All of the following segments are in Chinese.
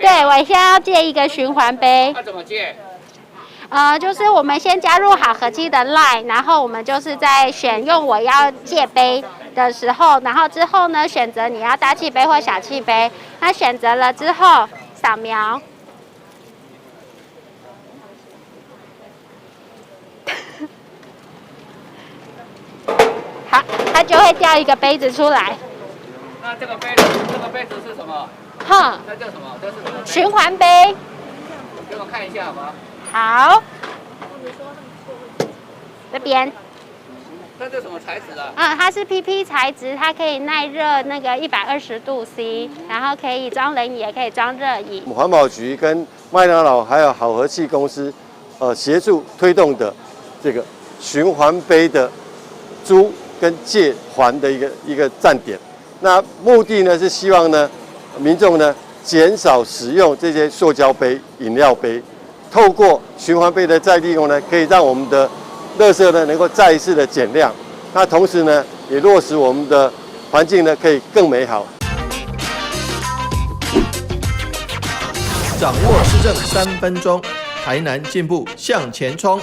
对，我现在要借一个循环杯。那怎么借？就是我们先加入好和记的 LINE， 然后我们就是在选用我要借杯的时候，然后之后呢选择你要大气杯或小气杯，那选择了之后扫描。好，它就会掉一个杯子出来。那这个杯子是什么？哼，那叫什么？这是什么？循环杯。给我看一下好吗？好，这边。那这什么材质啊？它是 PP 材质，它可以耐热那个120度 C， 然后可以装冷饮，也可以装热饮。环保局跟麦当劳还有好和气公司，协助推动的这个循环杯的租跟借还的一个站点。那目的呢是希望呢民众呢减少使用这些塑胶杯、饮料杯。透过循环杯的再利用呢，可以让我们的垃圾呢能够再一次的减量。那同时呢，也落实我们的环境呢可以更美好。掌握市政3分钟，台南进步向前冲。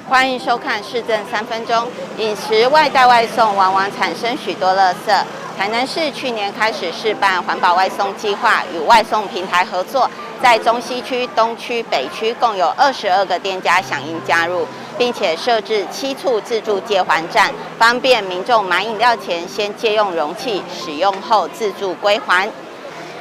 欢迎收看市政3分钟。饮食外带外送往往产生许多垃圾。台南市去年开始试办环保外送计划，与外送平台合作，在中西区、东区、北区共有22个店家响应加入，并且设置7处自助借还站，方便民众买饮料前先借用容器，使用后自助归还。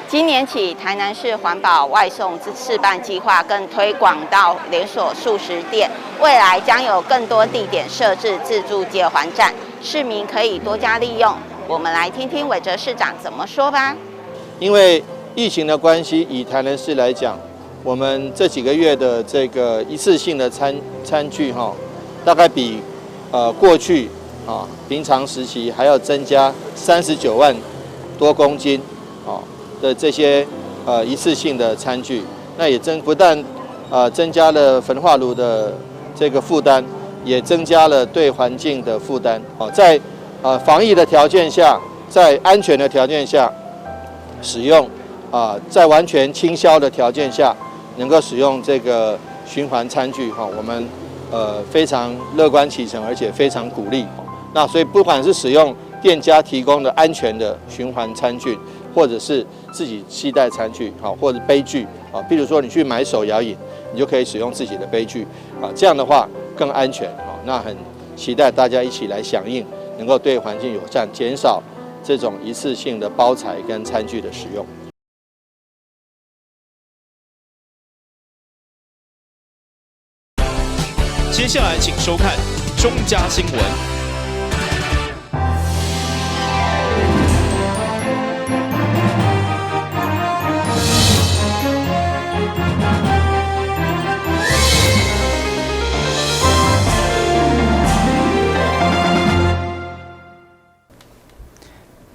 今年起，台南市环保外送试办计划更推广到连锁数十店，未来将有更多地点设置自助借还站，市民可以多加利用。我们来听听韦哲市长怎么说吧。因为疫情的关系，以台南市来讲，我们这几个月的这个一次性的餐具大概比过去平常时期还要增加39万多公斤的这些一次性的餐具，那也不但增加了焚化炉的这个负担，也增加了对环境的负担。在防疫的条件下，在安全的条件下使用，在完全清消的条件下，能够使用这个循环餐具，我们非常乐观其成，而且非常鼓励。那所以不管是使用店家提供的安全的循环餐具，或者是自己携带餐具，或者杯具，比如说你去买手摇饮，你就可以使用自己的杯具，这样的话更安全。那很期待大家一起来响应，能够对环境友善，减少这种一次性的包材跟餐具的使用。接下来请收看中嘉新闻。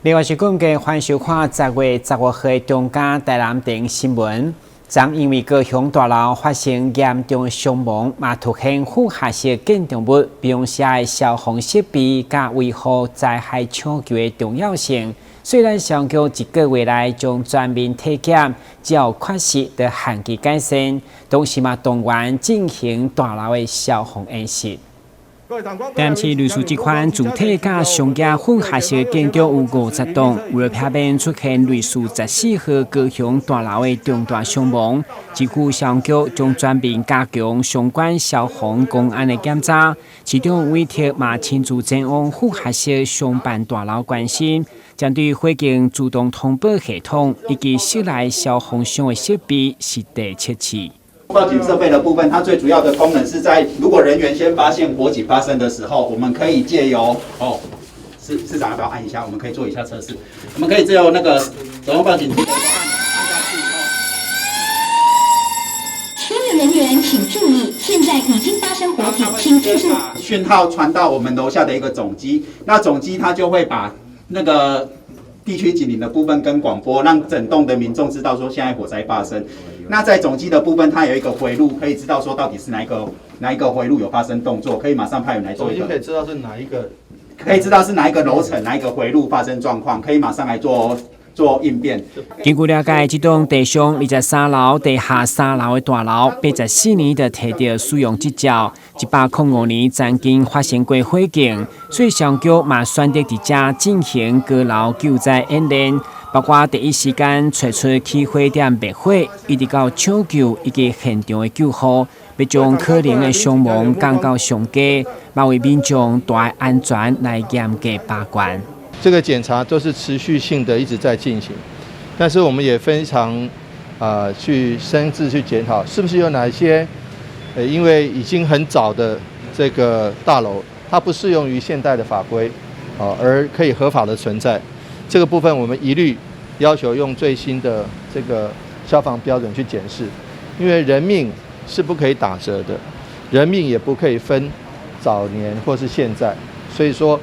另外是讲嘅，欢迎收看10月15号中嘉台南电新闻。昨因为高雄大楼发生严重伤亡，嘛凸显副下式建筑物并用的消防设备甲维护灾害抢救的重要性。虽然上局1个月来将全面体检，只要确实的限期改善，同时嘛动员进行大楼的消防演习。但是类似这款主体甲上架混合式建筑有50栋，为了避免出现类似14号高雄大楼的重大伤亡，政府上局将全面加强相关消防公安的检查，其中委托嘛亲自前往混合式商办大楼关心，针对火警自动通报系统以及室内消防上的设备实地测试。报警设备的部分，它最主要的功能是在如果人员先发现火警发生的时候，我们可以借由市长要不要按一下？我们可以做一下测试。我们可以借由那个手动报警机按下去以后。所有人员请注意，现在已经发生火警，请记住。讯号传到我们楼下的一个总机，那总机它就会把那个地区警铃的部分跟广播，让整栋的民众知道说现在火灾发生。那在总机的部分，它有一个回路，可以知道说到底是哪一个回路有发生动作，可以马上派人来做一个。可以知道是哪一个，可以知道是哪一个楼层、哪一个回路发生状况，可以马上来做做应变。根据了解，这栋地上23楼、地下3楼的大楼，84年就摕到使用执照，105年曾经发生过火警，所以上局嘛选择伫遮进行高楼救灾演练，包括第一时间找出起火点灭火，一直到抢救以及现场的救护，要将可能的伤亡降到上低，嘛为民众大安全来严格把关。这个检查都是持续性的一直在进行，但是我们也非常去深自去检讨，是不是有哪些因为已经很早的这个大楼，它不适用于现代的法规而可以合法的存在。这个部分我们一律要求用最新的这个消防标准去检视，因为人命是不可以打折的，人命也不可以分早年或是现在，所以说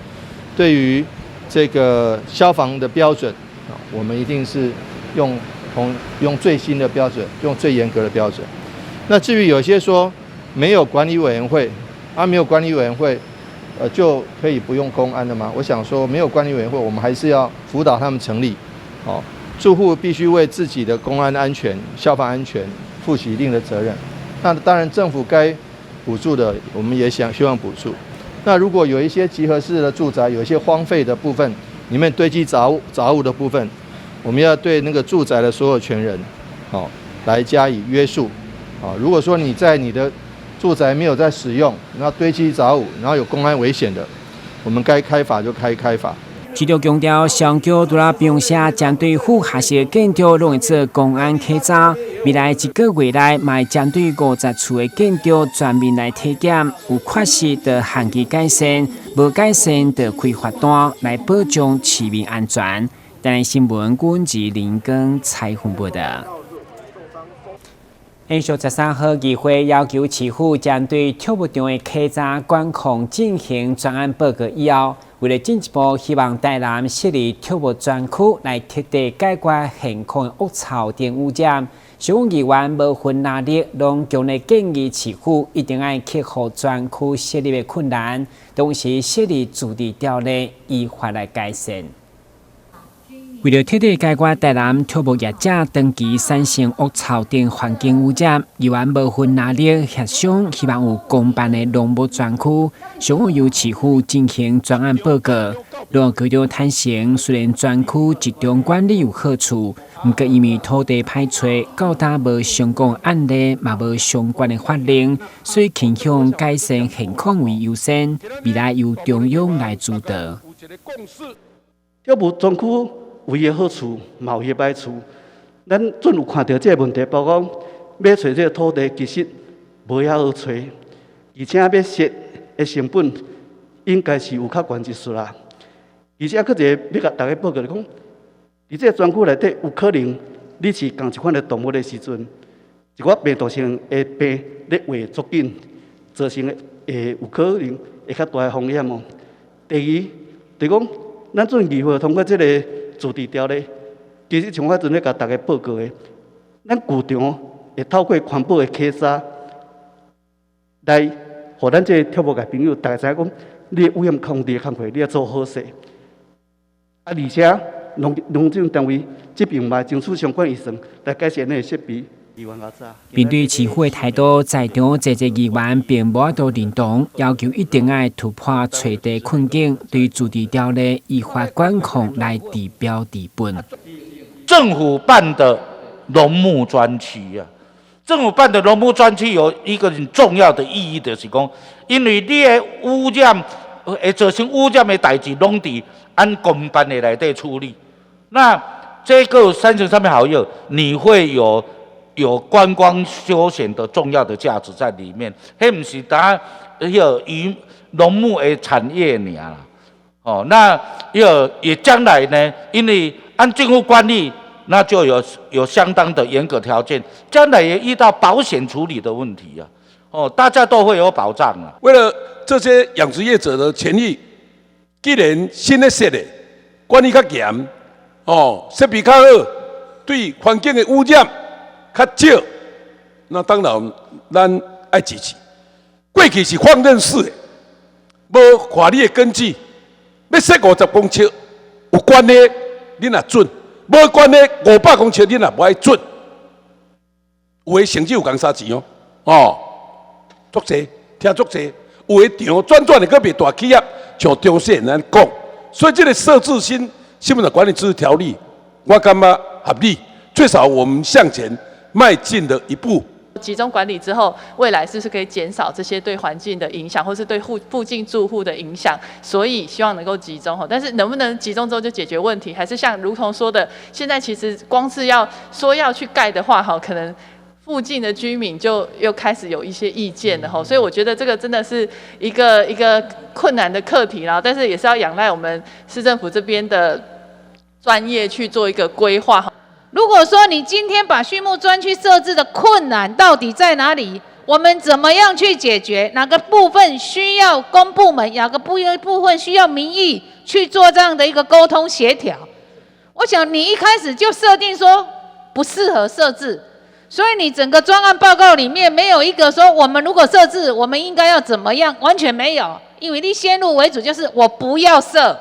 对于这个消防的标准我们一定是用最新的标准，用最严格的标准。那至于有些说没有管理委员会没有管理委员会就可以不用公安的吗？我想说没有管理委员会，我们还是要辅导他们成立。住户必须为自己的公安安全、消防安全负起一定的责任。那当然政府该补助的，我们也希望补助。那如果有一些集合式的住宅，有一些荒废的部分，里面堆积杂物的部分，我们要对那个住宅的所有权人，来加以约束。如果说你在你的住宅没有在使用，然后堆积杂物，然后有公安危险的，我们该开罚就开罚。市长强调，上局除了并且针对副下式建筑拢会做公安稽查，未来1个月内，嘛会针对50处的建筑全面来体检，有确实的限期改善，无改善的开罚单来保障市民安全。台湾新闻阮自林根采访报道。延续13号议会要求市府针对跳舞场的稽查管控进行专案报告以后，为了进一步希望台南设立跳舞专区来彻底解决现况的恶臭等污染，小议员无分哪力，拢强烈建议市府一定要克服专区设立的困难，同时设立驻地条例，依法来改善。为了彻底解决台南跳舞业者长期产生恶臭等环境污染，议员无分哪力协商，希望有公办的农牧专区，想要由市府进行专案报告。让局长坦承，虽然专区集中管理有好处，不过因为土地歹找，到达无相关案例，嘛无相关的法令，所以倾向改善现况为优先，未来由中央来主导。跳舞专区有伊个好处，嘛有伊个歹处。咱准有看到这个问题，包括要找这个土地，其实无遐好找，而且要设的成本应该是有较悬一丝啦。而且佫一个要甲大家报告讲，伫这个专区内底有可能你是共一款的动物的时阵，一寡病毒性的病咧活足紧，造成会有可能会较大的风险哦。第二，就讲咱准议会通过这个驻地条例，其实像我阵咧甲大家报告的，咱局长会透过环保的稽查，来互咱这跳舞界朋友大家知影讲，你的污染控制的工作你要做好势。而且农政单位这边嘛争取相关预算来改善那个设备。面对市府的态度，在场侪侪议员并无都认同，要求一定要突破找地困境，对驻地条例依法管控来治标治本。政府办的农牧专区政府办的农牧专区有一个很重要的意义，就是讲，因为你的污染会造成污染的代志，拢伫按公办的内底处理。那这个3层好友，你会有观光休闲的重要的价值在里面，迄不是单渔农牧的产业尔啦。那也将来呢，因为按政府管理，那就有相当的严格条件，将来也遇到保险处理的问题大家都会有保障为了这些养殖业者的权益，既然新的设的管理较严，设备较好，对环境的污染较少，那当然咱爱支持。过去是放任式的，无法律的根据，要设50公尺有关的，你若准；无关的500公尺恁也无爱准，有的成绩有共3钱哦，足济，听足济，有的场转的个别大企业，像中小人讲，所以这个设置新闻的管理制度条例，我感觉合理，最少我们向前迈进了一步。集中管理之后，未来是不是可以减少这些对环境的影响，或是对附近住户的影响？所以希望能够集中，但是能不能集中之后就解决问题，还是像如同说的，现在其实光是要去盖的话，可能附近的居民就又开始有一些意见了，所以我觉得这个真的是一个困难的课题啦，但是也是要仰赖我们市政府这边的专业去做一个规划。如果说你今天把畜牧专区设置的困难到底在哪里？我们怎么样去解决？哪个部分需要公部门，哪个部分需要民意去做这样的一个沟通协调？我想你一开始就设定说不适合设置，所以你整个专案报告里面没有一个说我们如果设置，我们应该要怎么样，完全没有，因为你先入为主就是我不要设，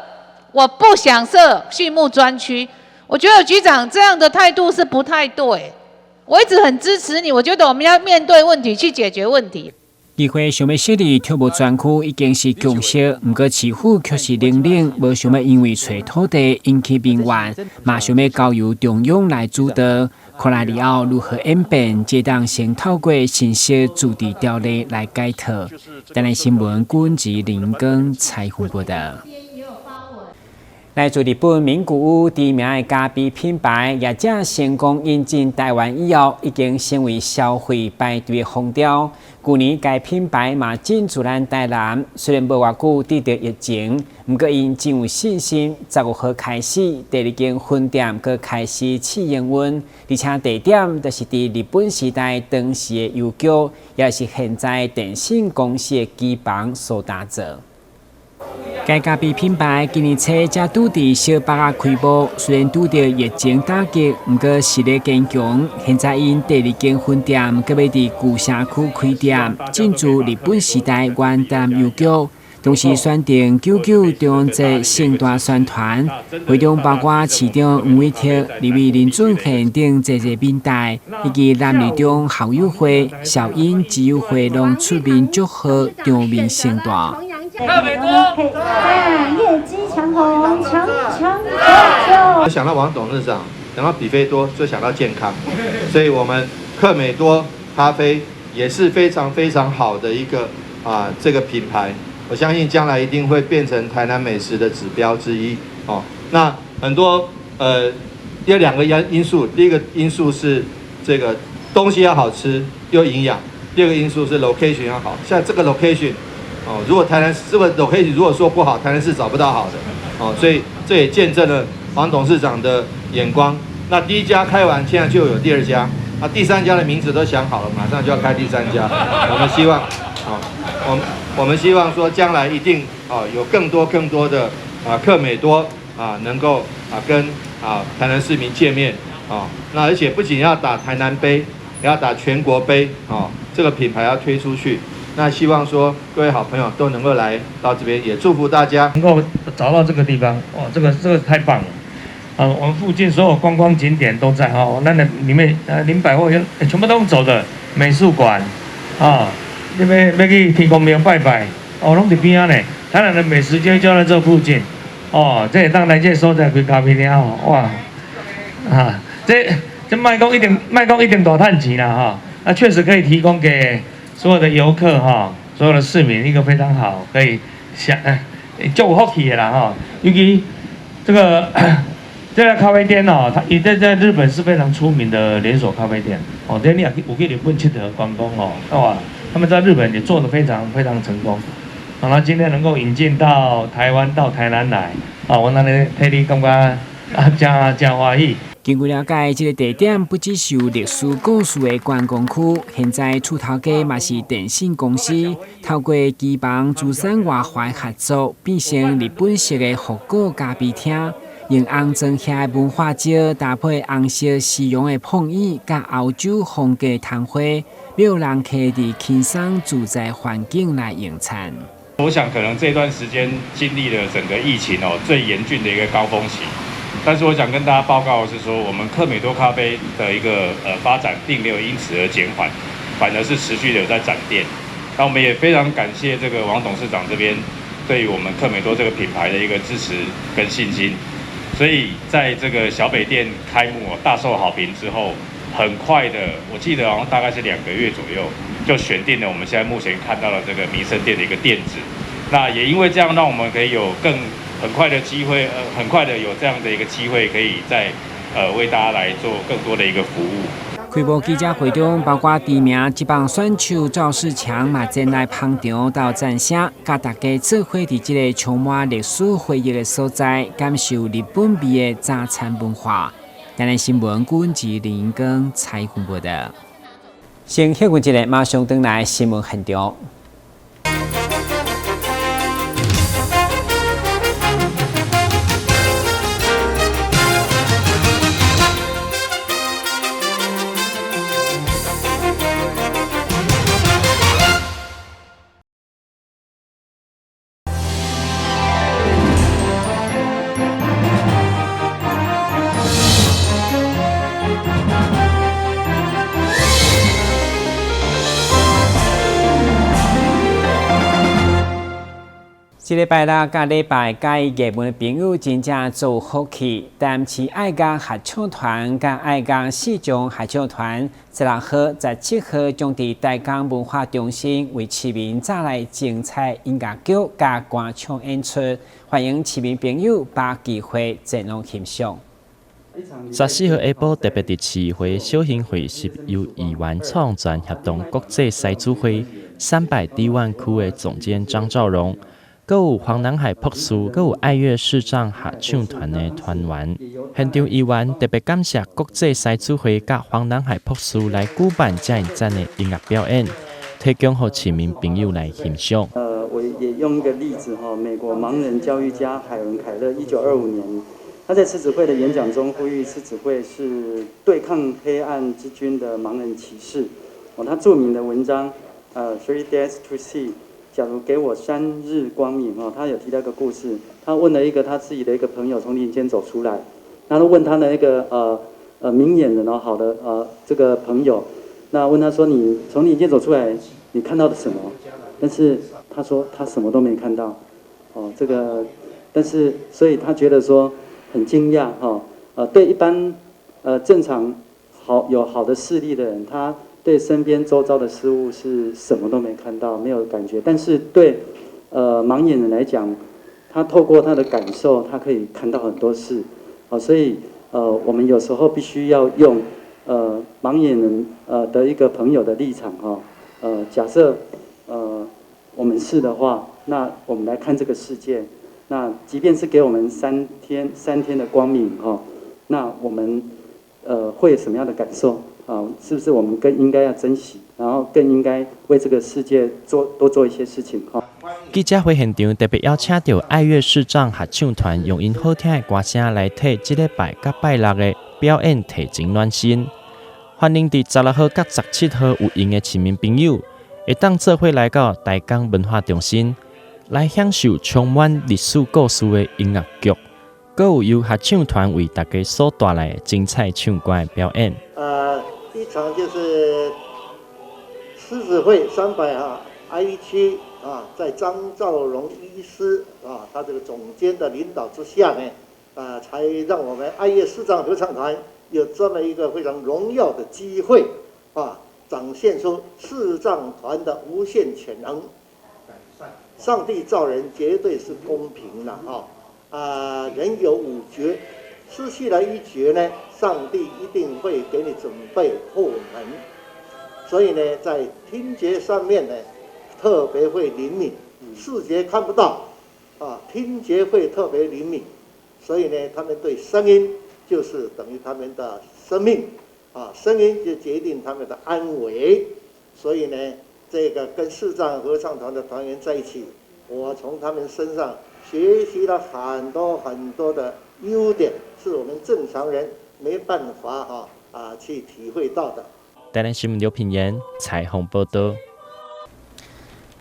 我不想设畜牧专区。我觉得局长这样的态度是不太对，我一直很支持你，我觉得我们要面对问题去解决问题。议会想要设立畜牧专区已经是共识，不过市府却是冷冷，无想要因为找土地引起民怨，嘛想要交由中央来主导。看来以后如何演变，这当先透过新设驻地条例来解套。台南新闻顾及林根采访报道。来自日本名古屋知名的咖啡品牌，也正成功引进台湾以后，已经成为消费排队的风潮。去年该品牌嘛进驻咱台南，虽然无偌久得到疫情，不过因真有信心，15号开始第2间分店佮开始试营运，而且地点就是伫日本时代当时的邮局，也是现在电信公司的机房所打造。该咖啡品牌今年初才拄伫小北亚开幕，虽然拄到疫情打击，不过实力坚强。现在因第2间分店，佮要伫旧城区开店，进驻日本时代原台邮局。同时选定99中节盛大宣传，会中包括市长黄伟哲、立委林俊宪等侪民代，以及男女中校友会、小英基友会拢出面祝贺场面盛大。特别多，业绩长虹，长久。我想到王董事长，想到比菲多，就想到健康，所以我们克美多咖啡也是非常非常好的一个这个品牌。我相信将来一定会变成台南美食的指标之一哦。那很多有2个因素，第一个因素是这个东西要好吃又营养，第2个因素是 location 要好。像这个 location 哦，如果台南这个 location 如果说不好，台南市找不到好的哦，所以这也见证了黄董事长的眼光。那第1家开完，现在就有第2家，第3家的名字都想好了，马上就要开第3家。我们希望我们希望说，将来一定有更多的克美多能够跟台南市民见面那而且不仅要打台南杯，也要打全国杯这个品牌要推出去。那希望说各位好朋友都能够来到这边，也祝福大家能够找到这个地方。哇，这个太棒了！我们附近所有观光景点都在那里面林百货全部都走的美术馆你要去天公庙拜拜拢伫边仔呢。台南的美食街就在这附近这也当来这所在开咖啡店哇这卖讲一定大赚钱啦确实可以提供给所有的游客所有的市民一个非常好可以就有福气的啦尤其这家咖啡店它也在日本是非常出名的连锁咖啡店这你也有去日本佚佗观光哇。他们在日本也做得非常非常成功，那今天能够引进到台湾到台南来，我那里替你感觉真欢喜。根据了解，这个地点不只是有历史故事的观光区，现在厝头家嘛是电信公司，透过机房珠山外环合作，变成日本式的复古咖啡厅。用红砖下的文化石搭配红色西洋的碰椅，甲欧洲风格摊花，要人客伫轻松自在环境来用餐。我想可能这段时间经历了整个疫情最严峻的一个高峰期，但是我想跟大家报告的是说，我们客美多咖啡的一个发展并没有因此而减缓，反而是持续的有在展店。那我们也非常感谢这个王董事长这边对于我们客美多这个品牌的一个支持跟信心。所以在这个小北店开幕大受好评之后，很快的，我记得好像大概是2个月左右，就选定了我们现在目前看到的这个民生店的一个店址。那也因为这样，让我们可以有很快的机会，很快的有这样的一个机会，可以在为大家来做更多的一个服务。开幕记者会中，包括知名职棒选手赵世强嘛前来捧场到赞声，甲大家做伙伫这个充满历史回忆的所在，感受日本味的早餐文化。台南新闻顾问及林英庚采访报道。先休息一下，马上回来新闻现场。这礼拜六甲礼拜甲业文的朋友真正做福气，但是爱甲合唱团甲爱甲四中合唱团16号、17号将伫台江文化中心为市民带来精彩音乐剧甲歌唱演出，欢迎市民朋友把机会前往欣赏。14号下晡特别伫市会小型会室，由议员创全协同国际赛主会300低湾区的总监张兆荣。阁有黄南海博士，阁有爱乐视障合唱团的团员。现场议员特别感谢国际赛主会甲黄南海博士来举办这一站的音乐表演，提供给市民朋友来欣赏。我也用一个例子哈，美国盲人教育家海文凯勒1925年，他在狮子会的演讲中呼吁狮子会是对抗黑暗之君的盲人骑士。他著名的文章Three Days to See。假如给我3日光明他有提到一个故事，他问了一个他自己的一个朋友从林间走出来，然后问他的那个明眼人好的这个朋友，那问他说你从林间走出来，你看到的什么？但是他说他什么都没看到，这个，但是所以他觉得说很惊讶对一般正常有好的视力的人，他对身边周遭的事物是什么都没看到，没有感觉。但是对盲眼人来讲，他透过他的感受，他可以看到很多事。所以我们有时候必须要用盲眼人的一个朋友的立场假设我们是的话，那我们来看这个世界。那即便是给我们3天的光明那我们会有什么样的感受？是不是我们更应该要珍惜，然后更应该为这个世界多做一些事情记者会现场特别邀请到爱乐视障合唱团，用因好听的歌声来替这礼拜甲拜六的表演提前暖身。欢迎伫16号甲17号有闲的市民朋友，会当做伙来到台江文化中心，来享受充满历史故事的音乐剧，阁有由合唱团为大家所带来的精彩唱歌的表演。第一场就是狮子会300IE区在张兆荣医师他这个总监的领导之下呢，才让我们爱乐视障合唱团有这么一个非常荣耀的机会展现出视障团的无限潜能。上帝造人绝对是公平的人有5觉。失去了1觉呢，上帝一定会给你准备后门。所以呢，在听觉上面呢，特别会灵敏，视觉看不到听觉会特别灵敏。所以呢，他们对声音就是等于他们的生命声音就决定他们的安危。所以呢，这个跟视障合唱团的团员在一起，我从他们身上学习了很多的优点，是我们正常人没办法去体会到的。台南新闻刘品言采访报道。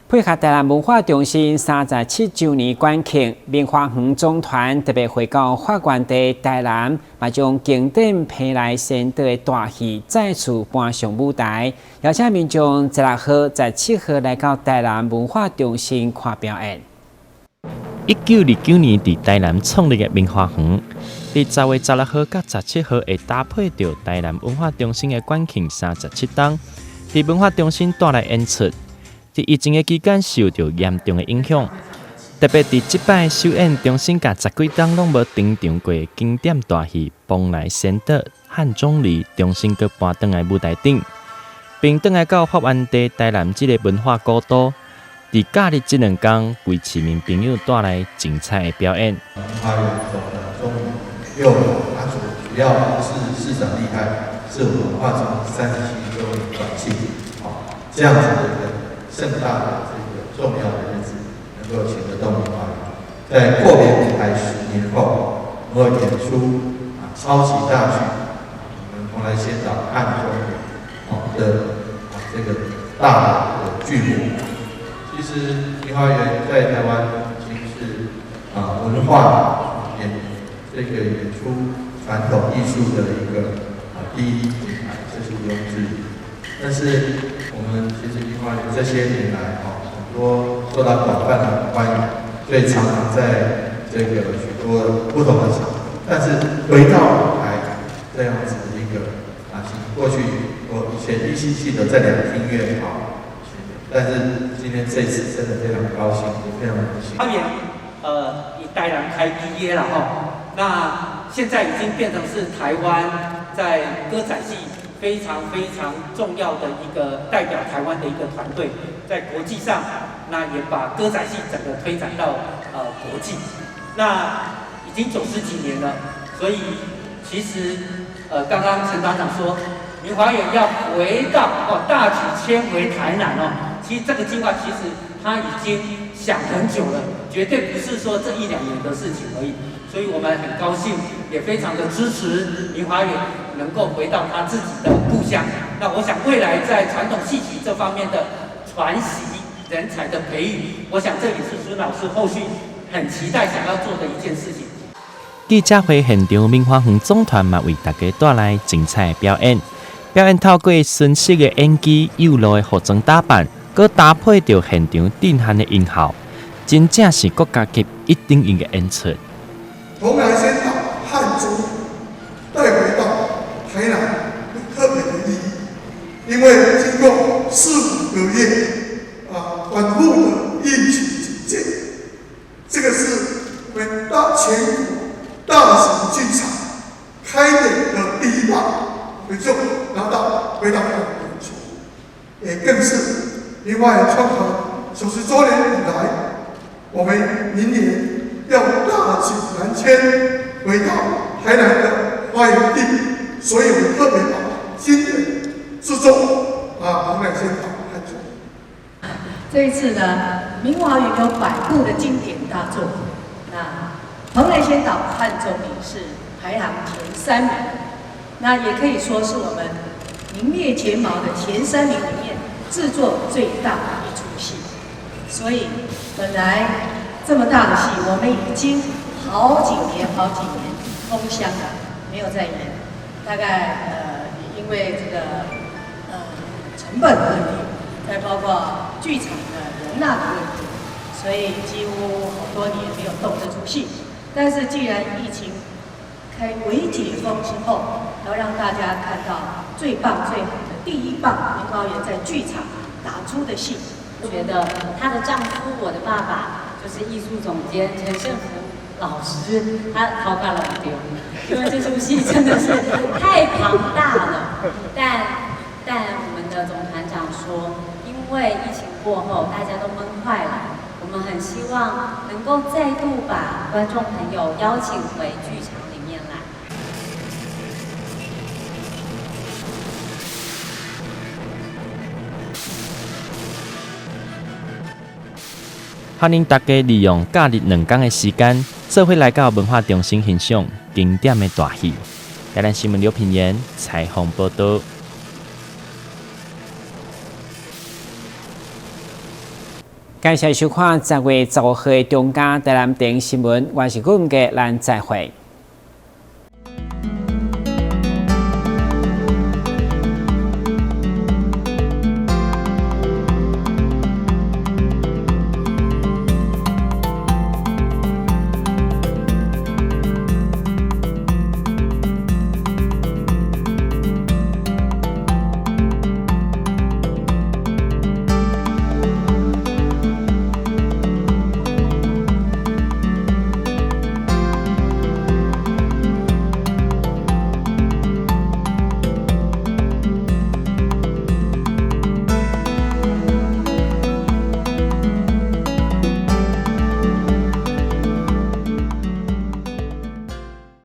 配合台南文化中心37周年馆庆，棉花园总团特别回到法源地台南，把将经典披来先导的大戏再次搬上舞台，邀请民众16号、17号来到台南文化中心看表演。1929年伫台南创立的棉花园，伫10月16號到17號會搭配到台南文化中心的館慶37檔，伫文化中心帶來演出。在疫情的期間受到嚴重的影響，特別在這擺首演中心甲10幾檔攏無登場過的經典大戲《蓬萊仙島》《漢鐘離》中心閣搬轉來舞台頂，並轉來到法源地台南這個文化古都。在假日這2天，為市民朋友帶來精彩的表演。文化園總的中6它主要是市場厲害，是文化中37周年館慶，這樣子的一個盛大的這個重要的日子，能夠請得動文化園，在闊別舞台10年後，能夠演出超級大劇，我們蓬萊仙島漢鐘的這個大的劇目。其實明華園在台灣已經是文化這個演出傳統藝術的一個第一品牌，這是毋庸置疑。但是我們其實明華園這些年來很多受到廣泛的歡迎，所以常常在這個許多不同的場合。但是回到舞台這樣子的一個過去我以前依稀記得在兩廳院但是今天这次真的非常高興，也非常榮幸。花園以台南開第一了哈，那現在已經變成是台灣在歌仔戲非常重要的一個代表台灣的一個團隊，在國際上，那也把歌仔戲整個推展到國際。那已經90幾年了，所以其實剛剛陳團長說，明華園要回到大舉遷回台南哦。其實這個計劃其實他已經想很久了，絕對不是說這1-2年的事情而已。所以我們很高興，也非常的支持明華園能夠回到他自己的故鄉。那我想未來在傳統戲曲這方面的傳習、人才的培育，我想這也是孫老師後續很期待想要做的一件事情。記者會現場，明華園總團嘛為大家帶來精彩表演。表演透過純色的演技、有路的服裝打扮，佮搭配着現場震撼的音效，真正是國家級1等1的演出。蓬萊仙島漢鐘帶回到台南有特別的意義，因為經過4-5個月反覆的疫情警戒，這個是我們全國大型劇場開演的第1棒。我就拿到回到台南去，也更是明華園創行90周年以來，我們明年要大舉南遷回到台南的花園地，所以我們特別把經典之作蓬萊仙島漢鐘。這一次呢，明華園有百部的經典大作，那蓬萊仙島漢鐘離是排行前3名。那也可以說是我們名列前茅的前3名裡面製作最大的一出戲，所以本來這麼大的戲，我們已經好幾年封箱了，沒有再演。大概因為這個成本的問題，再包括劇場的容納的問題，所以幾乎好多年沒有動這出戲。但是既然疫情微解封之後，要讓大家看到最棒最好的第1棒，明華園在劇場打出的戲。我覺得她的丈夫，我的爸爸，就是藝術總監陳勝福老師，他頭髮了丟，因為這出戲真的是太龐大了。但我們的總團長說，因為疫情過後，大家都悶壞了，我們很希望能夠再度把觀眾朋友邀請回劇場。歡迎大家利用假日2天的時間，做伙來到文化中心欣賞經典的大戲。台南新聞劉品言採訪報道。感谢收看10月15号的中嘉台南电新闻，我是顾文杰，咱再会。